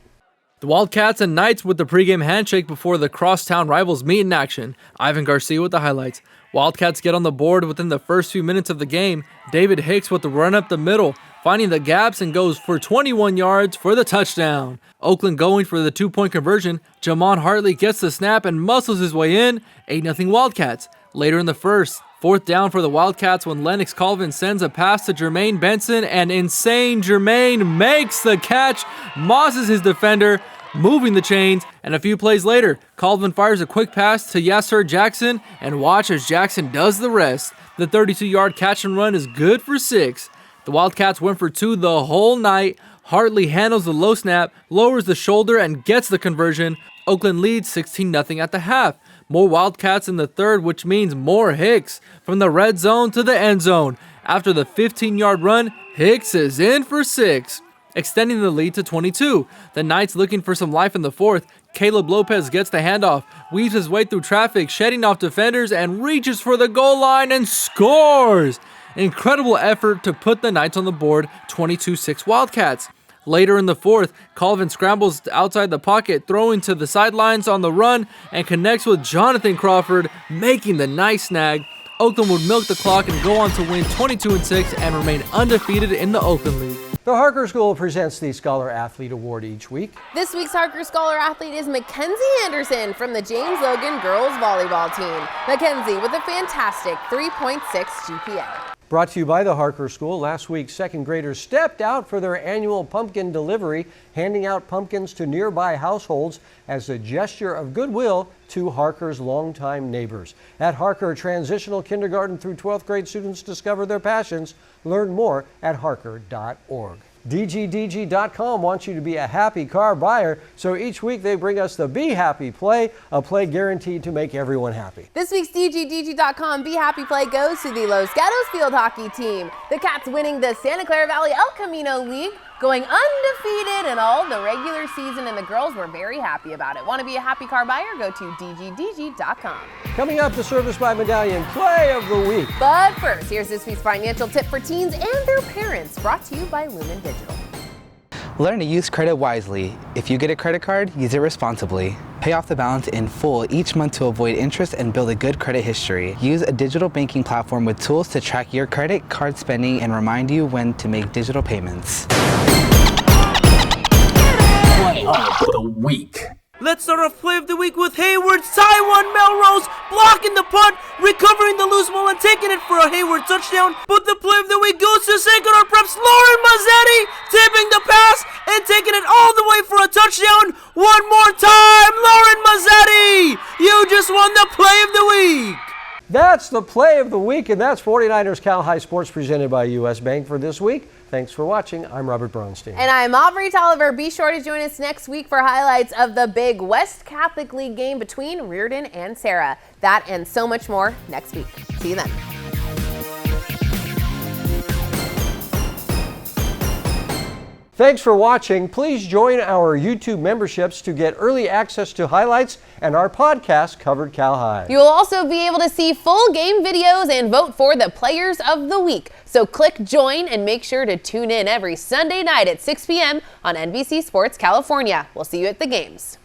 The Wildcats and Knights with the pregame handshake before the crosstown rivals meet in action. Ivan Garcia with the highlights. Wildcats get on the board within the first few minutes of the game. David Hicks with the run up the middle, finding the gaps and goes for 21 yards for the touchdown. Oakland going for the 2-point conversion. Jamon Hartley gets the snap and muscles his way in. 8-0 Wildcats. Later in the first, fourth down for the Wildcats when Lennox Colvin sends a pass to Jermaine Benson, and insane Jermaine makes the catch, mosses his defender, moving the chains, and a few plays later, Colvin fires a quick pass to Yasser Jackson, and watch as Jackson does the rest. The 32-yard catch and run is good for 6. The Wildcats went for 2 the whole night. Hartley handles the low snap, lowers the shoulder, and gets the conversion. Oakland leads 16-0 at the half. More Wildcats in the third, which means more Hicks. From the red zone to the end zone. After the 15-yard run, Hicks is in for 6, extending the lead to 22. The Knights looking for some life in the fourth. Caleb Lopez gets the handoff, weaves his way through traffic, shedding off defenders, and reaches for the goal line and scores! Incredible effort to put the Knights on the board, 22-6 Wildcats. Later in the fourth, Colvin scrambles outside the pocket, throwing to the sidelines on the run, and connects with Jonathan Crawford, making the nice snag. Oakland would milk the clock and go on to win 22-6 and remain undefeated in the Oakland League. The Harker School presents the Scholar Athlete Award each week. This week's Harker Scholar Athlete is Mackenzie Anderson from the James Logan girls volleyball team. Mackenzie with a fantastic 3.6 GPA. Brought to you by the Harker School. Last week, second graders stepped out for their annual pumpkin delivery, handing out pumpkins to nearby households as a gesture of goodwill to Harker's longtime neighbors. At Harker, transitional kindergarten through 12th grade students discover their passions. Learn more at harker.org. DGDG.com wants you to be a happy car buyer, so each week they bring us the Be Happy Play, a play guaranteed to make everyone happy. This week's DGDG.com Be Happy Play goes to the Los Gatos field hockey team. The Cats winning the Santa Clara Valley El Camino League, going undefeated in all the regular season, and the girls were very happy about it. Want to be a happy car buyer? Go to DGDG.com. Coming up, the Service by Medallion Play of the Week. But first, here's this week's financial tip for teens and their parents, brought to you by Lumen Digital. Learn to use credit wisely. If you get a credit card, use it responsibly. Pay off the balance in full each month to avoid interest and build a good credit history. Use a digital banking platform with tools to track your credit card spending and remind you when to make digital payments. Play of the Week. Let's start off Play of the Week with Hayward. Taiwan Melrose blocking the punt, recovering the loose ball, and taking it for a Hayward touchdown. But the Play of the Week goes to St. Bernard Prep's Lauren Mazzetti, tipping the pass and taking it all the way for a touchdown. One more time, Lauren Mazzetti! You just won the Play of the Week! That's the Play of the Week, and that's 49ers Cal High Sports presented by U.S. Bank for this week. Thanks for watching. I'm Robert Bronstein. And I'm Aubrey Tolliver. Be sure to join us next week for highlights of the big West Catholic League game between Reardon and Sarah. That and so much more next week. See you then. Thanks for watching. Please join our YouTube memberships to get early access to highlights and our podcast, Covered Cal High. You will also be able to see full game videos and vote for the Players of the Week. So click join and make sure to tune in every Sunday night at 6 p.m. on NBC Sports California. We'll see you at the games.